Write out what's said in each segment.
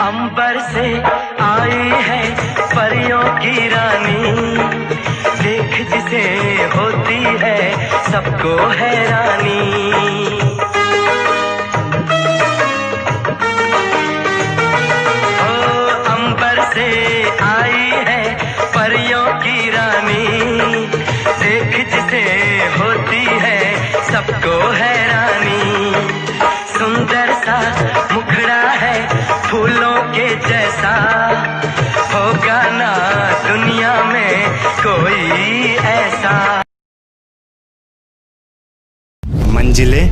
अंबर से आई है परियों की रानी, देख जिसे होती है सबको हैरानी। ओ अंबर से आई है परियों की रानी, देख जिसे होती है सबको हैरानी। सुंदर सा मुखड़ा है फूलों के जैसा, होगा ना दुनिया में कोई ऐसा। मंजिलें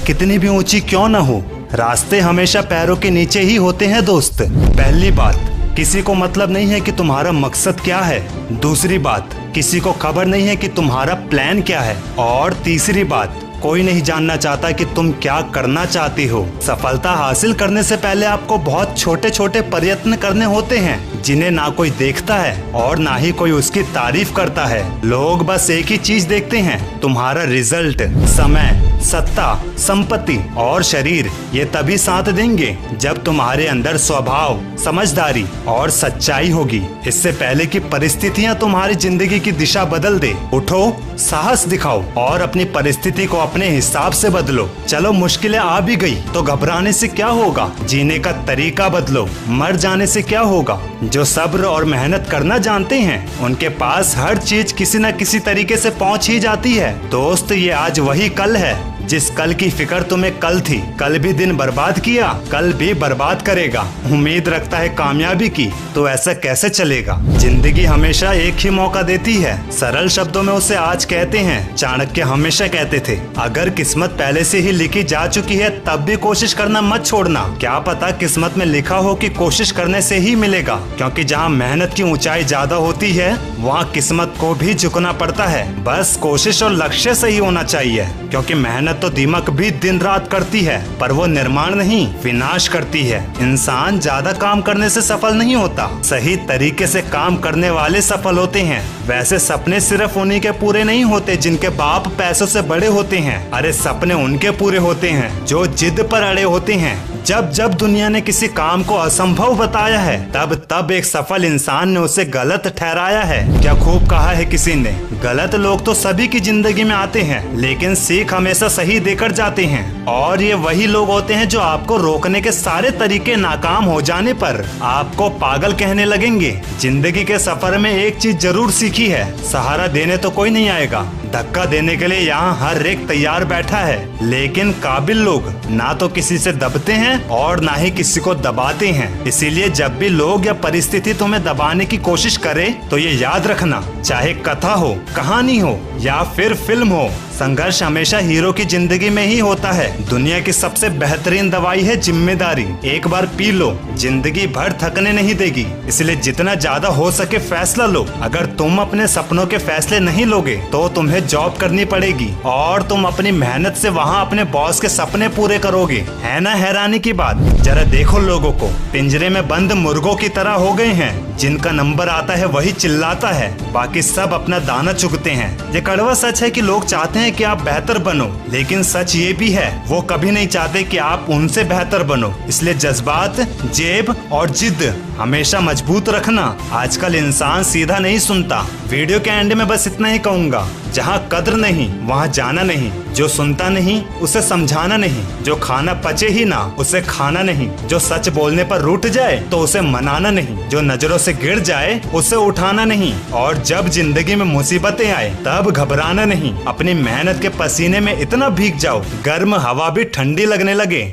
कितनी भी ऊंची क्यों ना हो, रास्ते हमेशा पैरों के नीचे ही होते हैं दोस्त। पहली बात, किसी को मतलब नहीं है कि तुम्हारा मकसद क्या है। दूसरी बात, किसी को खबर नहीं है कि तुम्हारा प्लान क्या है। और तीसरी बात, कोई नहीं जानना चाहता कि तुम क्या करना चाहती हो। सफलता हासिल करने से पहले आपको बहुत छोटे छोटे प्रयत्न करने होते हैं, जिन्हें ना कोई देखता है और ना ही कोई उसकी तारीफ करता है। लोग बस एक ही चीज देखते हैं, तुम्हारा रिजल्ट। समय, सत्ता, संपत्ति और शरीर ये तभी साथ देंगे जब तुम्हारे अंदर स्वभाव, समझदारी और सच्चाई होगी। इससे पहले कि परिस्थितियां तुम्हारी जिंदगी की दिशा बदल दे, उठो, साहस दिखाओ और अपनी परिस्थिति को अपने हिसाब से बदलो। चलो मुश्किलें आ भी गई तो घबराने से क्या होगा, जीने का तरीका बदलो। मर जाने से क्या होगा, जो सब्र और मेहनत करना जानते हैं उनके पास हर चीज किसी न किसी तरीके से पहुंच ही जाती है। दोस्त, ये आज वही कल है जिस कल की फिक्र तुम्हें कल थी। कल भी दिन बर्बाद किया, कल भी बर्बाद करेगा। उम्मीद रखता है कामयाबी की, तो ऐसा कैसे चलेगा। जिंदगी हमेशा एक ही मौका देती है, सरल शब्दों में उसे आज कहते हैं। चाणक्य हमेशा कहते थे, अगर किस्मत पहले से ही लिखी जा चुकी है तब भी कोशिश करना मत छोड़ना। क्या पता किस्मत में लिखा हो कि कोशिश करने से ही मिलेगा, क्योंकि जहाँ मेहनत की ऊंचाई ज्यादा होती है वहाँ किस्मत को भी झुकना पड़ता है। बस कोशिश और लक्ष्य सही होना चाहिए, क्योंकि मेहनत तो दिमाग भी दिन रात करती है, पर वो निर्माण नहीं, विनाश करती है। इंसान ज्यादा काम करने से सफल नहीं होता, सही तरीके से काम करने वाले सफल होते हैं। वैसे सपने सिर्फ उन्हीं के पूरे नहीं होते जिनके बाप पैसों से बड़े होते हैं। अरे सपने उनके पूरे होते हैं जो जिद पर अड़े होते हैं। जब जब दुनिया ने किसी काम को असंभव बताया है, तब तब एक सफल इंसान ने उसे गलत ठहराया है। क्या खूब कहा है किसी ने, गलत लोग तो सभी की जिंदगी में आते हैं, लेकिन सीख हमेशा सही देकर जाते हैं। और ये वही लोग होते हैं जो आपको रोकने के सारे तरीके नाकाम हो जाने पर आपको पागल कहने लगेंगे। जिंदगी के सफर में एक चीज जरूर सीखी है, सहारा देने तो कोई नहीं आएगा, धक्का देने के लिए यहाँ हर एक तैयार बैठा है। लेकिन काबिल लोग ना तो किसी से दबते हैं और ना ही किसी को दबाते हैं। इसीलिए जब भी लोग या परिस्थिति तुम्हें दबाने की कोशिश करे तो ये याद रखना, चाहे कथा हो, कहानी हो या फिर फिल्म हो, संघर्ष हमेशा हीरो की जिंदगी में ही होता है। दुनिया की सबसे बेहतरीन दवाई है जिम्मेदारी। एक बार पी लो, जिंदगी भर थकने नहीं देगी। इसलिए जितना ज्यादा हो सके फैसला लो। अगर तुम अपने सपनों के फैसले नहीं लोगे तो तुम्हें जॉब करनी पड़ेगी और तुम अपनी मेहनत से वहाँ अपने बॉस के सपने पूरे करोगे। है ना हैरानी की बात। जरा देखो लोगों को, पिंजरे में बंद मुर्गों की तरह हो गए हैं। जिनका नंबर आता है वही चिल्लाता है, बाकी सब अपना दाना चुगते हैं। ये कड़वा सच है कि लोग चाहते हैं कि आप बेहतर बनो, लेकिन सच ये भी है वो कभी नहीं चाहते कि आप उनसे बेहतर बनो। इसलिए जज्बात, जेब और जिद हमेशा मजबूत रखना। आजकल इंसान सीधा नहीं सुनता। वीडियो के एंड में बस इतना ही कहूंगा, जहाँ कद्र नहीं वहाँ जाना नहीं, जो सुनता नहीं उसे समझाना नहीं, जो खाना पचे ही ना उसे खाना नहीं, जो सच बोलने पर रूठ जाए तो उसे मनाना नहीं, जो नजरों से गिर जाए उसे उठाना नहीं, और जब जिंदगी में मुसीबतें आए तब घबराना नहीं। अपनी मेहनत के पसीने में इतना भीग जाओ गर्म हवा भी ठंडी लगने लगे।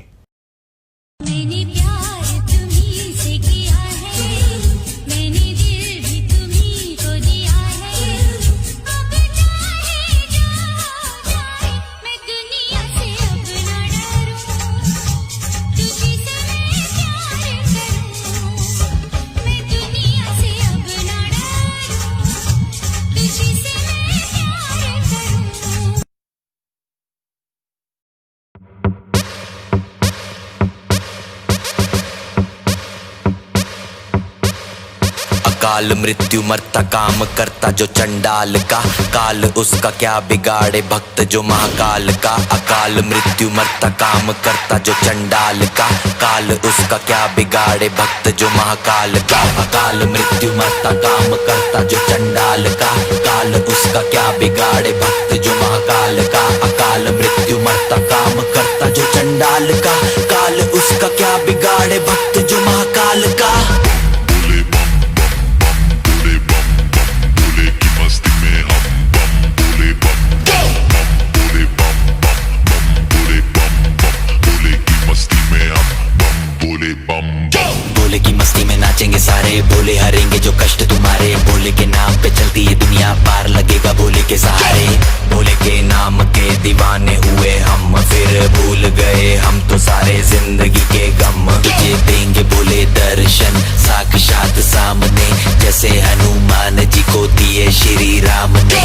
अकाल मृत्यु मरता काम करता जो चंडाल का, काल उसका क्या बिगाड़े भक्त जो महाकाल का। अकाल मृत्यु मरता काम करता जो चंडाल का, काल उसका क्या बिगाड़े भक्त जो महाकाल का। अकाल मृत्यु मरता काम करता जो चंडाल का, काल उसका क्या बिगाड़े भक्त जो महाकाल का। अकाल मृत्यु मरता काम करता जो चंडाल का, काल उसका क्या बिगाड़े भक्त जो महाकाल का। भोले की मस्ती में नाचेंगे सारे, भोले हरेंगे जो कष्ट तुम्हारे। भोले के नाम पे चलती है दुनिया, पार लगेगा भोले के सहारे। भोले के नाम के दीवाने हुए हम, फिर भूल गए हम तो सारे जिंदगी के गम। तुझे देंगे भोले दर्शन साक्षात सामने, जैसे हनुमान जी को दिए श्री राम ने।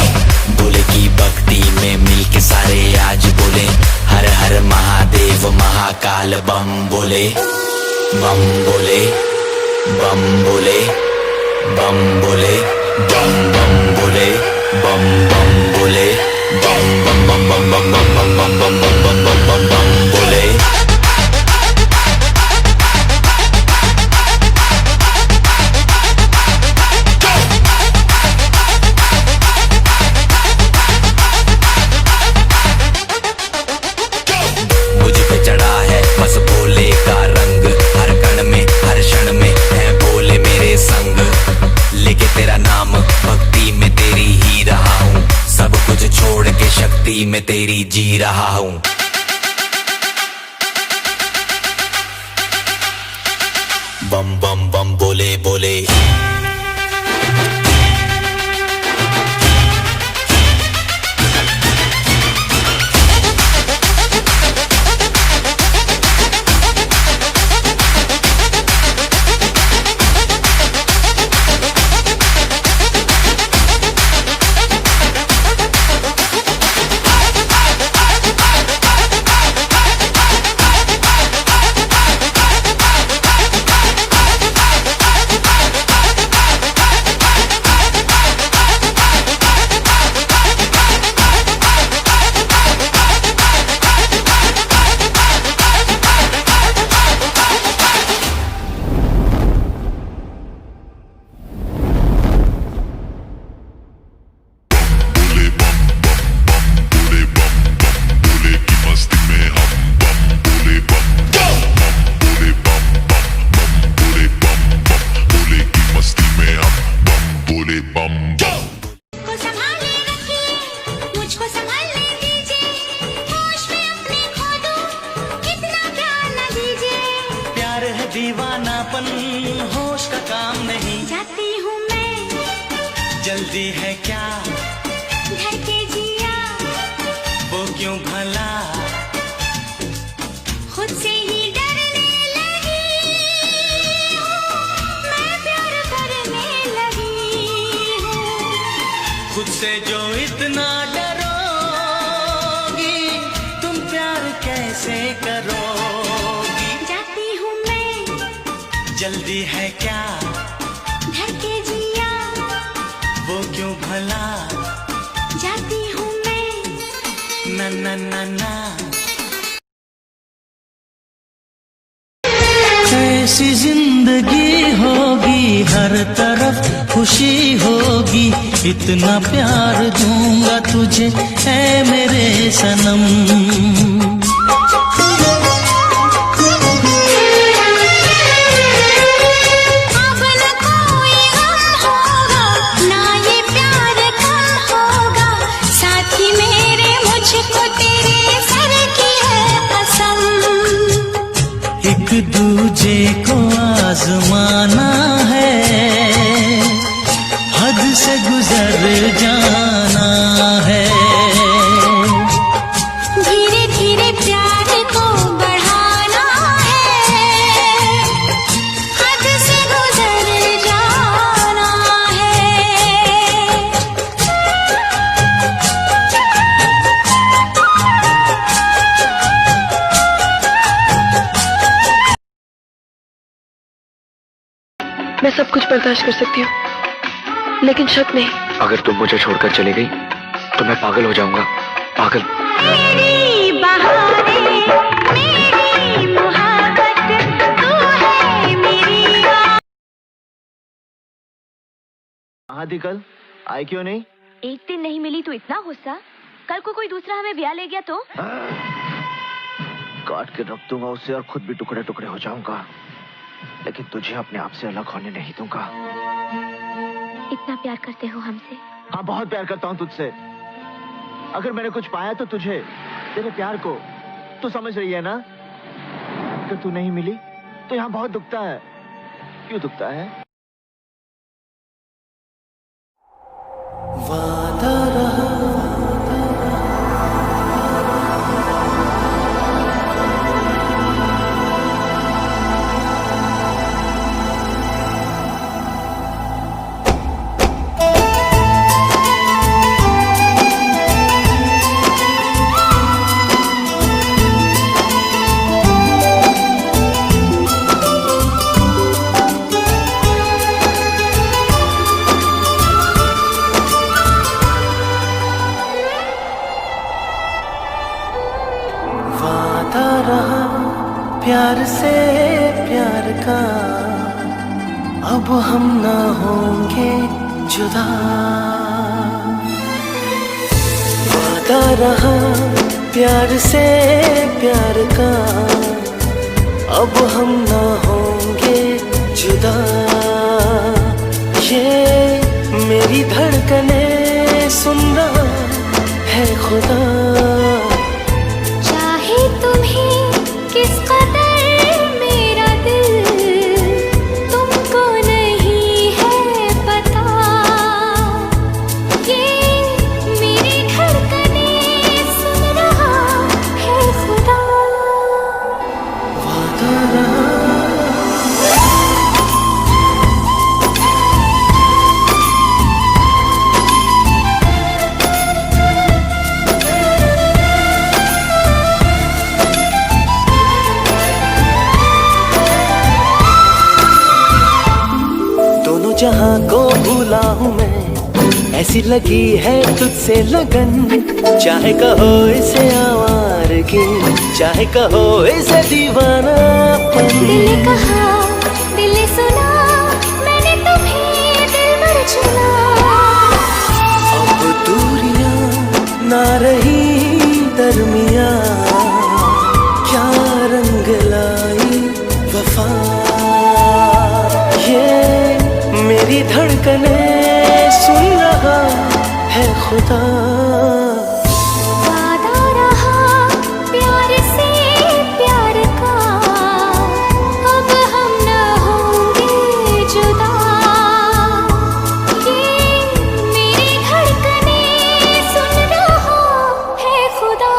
भोले की भक्ति में मिलके सारे आज बोले, हर हर महादेव महाकाल बम बोले। बम बोले, बम बोले, बम बोले, बम बम बोले, बम बम बोले, बम बम बम बम बम बम बम बम बम बम बम बम बम बोले। मुझ पे चढ़ा है बस भोले का रंग, हर कण में हर क्षण में है भोले मेरे संग। लेके तेरा नाम भक्ति में तेरी ही रहा हूँ, सब कुछ छोड़ के शक्ति में तेरी जी रहा हूँ। बम बम बम बोले बोले। दीवानापन होश का काम नहीं, जाती हूँ मैं, जल्दी है क्या घर के जिया, वो क्यों भला खुद से ही डरने लगी हूँ, मैं प्यार करने लगी हूँ। खुद से जो इतना डरोगी, तुम प्यार कैसे करोगी। जाती हूँ मैं, जल्दी है क्या घर के जिया, वो क्यों भला जाती हूँ मैं, ना ना ना ना। ऐसी जिंदगी होगी हर तरफ खुशी होगी, इतना प्यार दूंगा तुझे ऐ मेरे सनम। एक दूजे को आजमाना है, हद से गुजर जाना है। धीरे धीरे प्यार को बढ़ाना है, हद से गुजर जाना है। मैं सब कुछ बर्दाश्त कर सकती हूँ, लेकिन शक नहीं। अगर तुम मुझे छोड़कर चली गई तो मैं पागल हो जाऊंगा, पागल। मेरी बहारें, मेरी मोहब्बत, तू है मेरी आदि कल आई क्यों नहीं? एक दिन नहीं मिली तो इतना गुस्सा? कल को कोई दूसरा हमें ब्याह ले गया तो? काट के रख दूंगा उसे और खुद भी टुकड़े टुकड़े हो जाऊंगा, लेकिन तुझे अपने आप से अलग होने नहीं दूंगा। इतना प्यार करते हो हमसे? हाँ, बहुत प्यार करता हूँ तुझसे। अगर मैंने कुछ पाया तो तुझे, तेरे प्यार को। तू समझ रही है ना? अगर तू नहीं मिली तो यहाँ बहुत दुखता है। क्यों दुखता है? वादा रहा प्यार से प्यार का, अब हम ना होंगे जुदा। वादा रहा प्यार से प्यार का, अब हम ना होंगे जुदा। ये मेरी धड़कने सुन रहा है खुदा। चाहे तुम्हें किस कदर मेरा दिल तुमको नहीं है पता, ये मेरी धड़कने सुन रहा है खुदा। वादा रहा जहाँ को भूला हूँ मैं, ऐसी लगी है तुझसे लगन। चाहे कहो इसे आवारगी, चाहे कहो इसे दीवानापन। दिल कहा दिल सुना, मैंने तुम्हें दिल भर चुना। अब दूरियां ना रही दरमियां, क्या रंग लाई वफा। ये मेरी धड़कने सुन रहा है खुदा। वादा रहा प्यार से प्यार का, अब हम न होंगे जुदा। ये मेरी धड़कने सुन रहा है खुदा।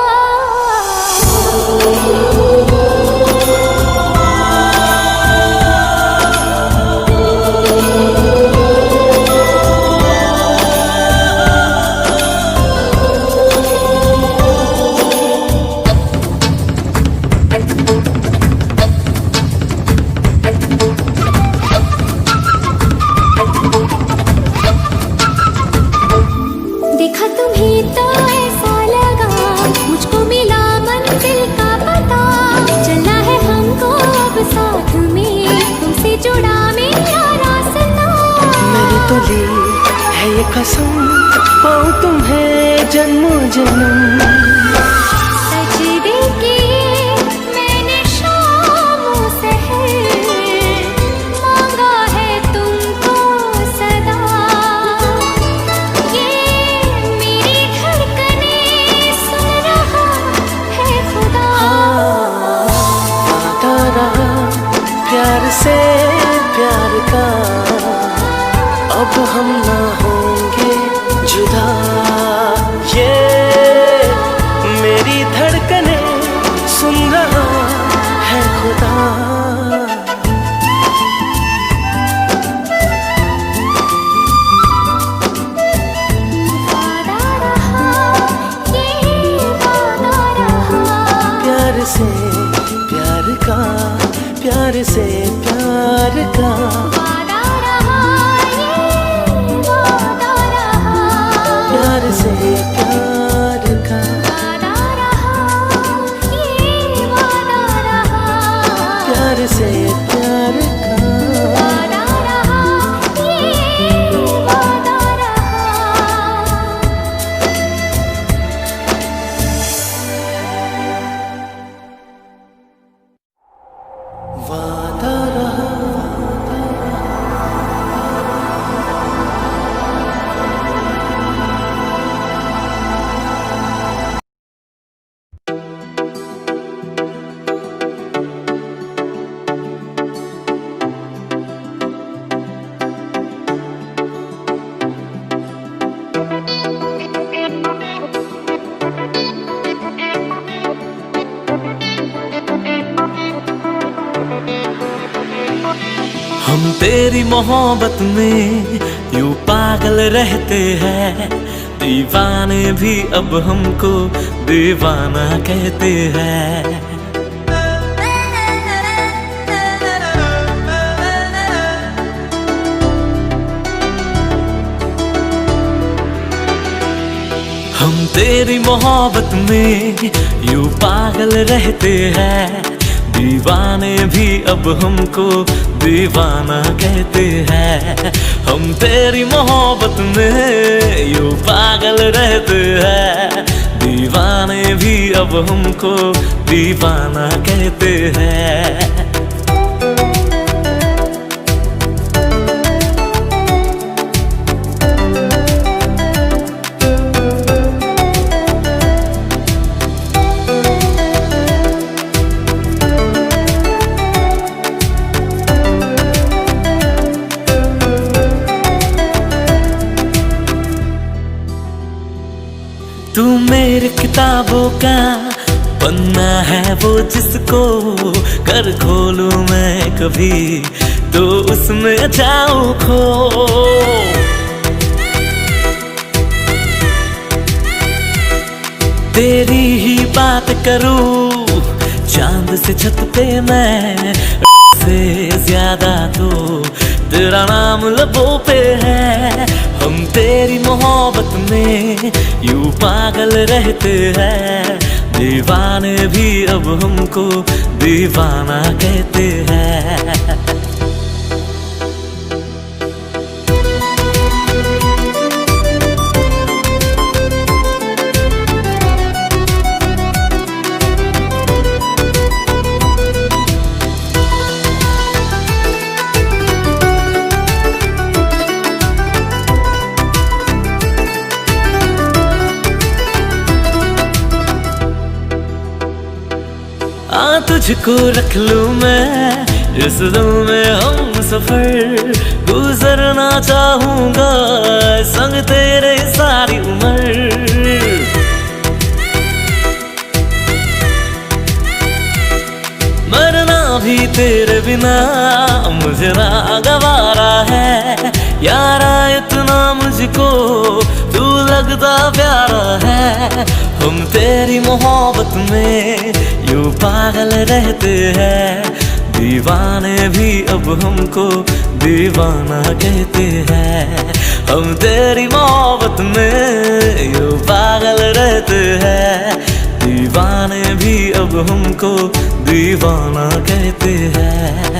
देखा तुम्हें तो ऐसा लगा, मुझको मिला मंजिल का पता। चलना है हमको अब साथ में, तुमसे जुड़ा मेरा रास्ता। मैंने तो ली है ये कसम, पाऊं तुम्हें जन्मों जन्म। सजदे किए मैंने शामों सहर, मांगा है तुमको सदा। ये मेरी धड़कने सुन रहा है खुदा। वादा रहा प्यार से प्यार का, अब हम ना होंगे जुदा। ये मेरी धड़कने सुन रहा है खुदा। वादा रहा ये वादा रहा, प्यार से प्यार का, प्यार से प्यार का। वादा रहा ये वादा हम तेरी मोहब्बत में यूं पागल रहते हैं, दीवाने भी अब हमको दीवाना कहते हैं। हम तेरी मोहब्बत में यूं पागल रहते हैं, दीवाने भी अब हमको दीवाना कहते हैं। हम तेरी मोहब्बत में यूं पागल रहते हैं, दीवाने भी अब हमको दीवाना कहते हैं। तू मेरी किताबों का पन्ना है वो जिसको कर खोलूं मैं कभी तो उसमें जाऊं खो। तेरी ही बात करूं चांद से छत पे मैं, से ज्यादा तो तेरा नाम लबों पे है। हम तेरी मोहब्बत में यूं पागल रहते हैं, दीवाने भी अब हमको दीवाना कहते हैं। तुझको रख लूं मैं इस दिल में हम सफर, गुजरना चाहूंगा संग तेरे सारी उम्र। मरना भी तेरे बिना मुझे ना गवारा है, यारा इतना मुझको तू लगता प्यारा है। हम तेरी मोहब्बत में यूं पागल रहते हैं, दीवाने भी अब हमको दीवाना कहते हैं। हम तेरी मोहब्बत में यूं पागल रहते हैं, दीवाने भी अब हमको दीवाना कहते हैं।